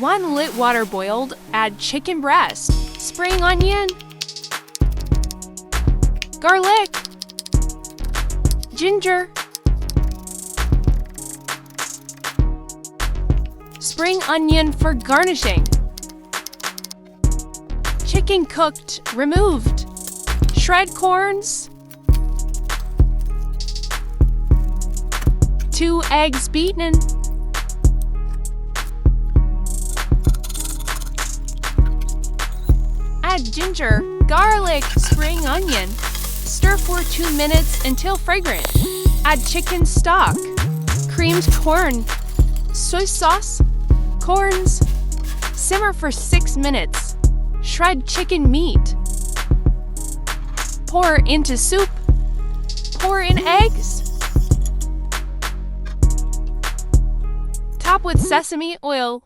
1 lit water boiled, add chicken breast, spring onion, garlic, ginger, spring onion for garnishing. Chicken cooked, removed. Shred corns. 2 eggs beaten. Add ginger, garlic, spring onion. Stir for 2 minutes until fragrant. Add chicken stock, creamed corn, soy sauce, corns. Simmer for 6 minutes. Shred chicken meat. Pour into soup. Pour in eggs. Top with sesame oil.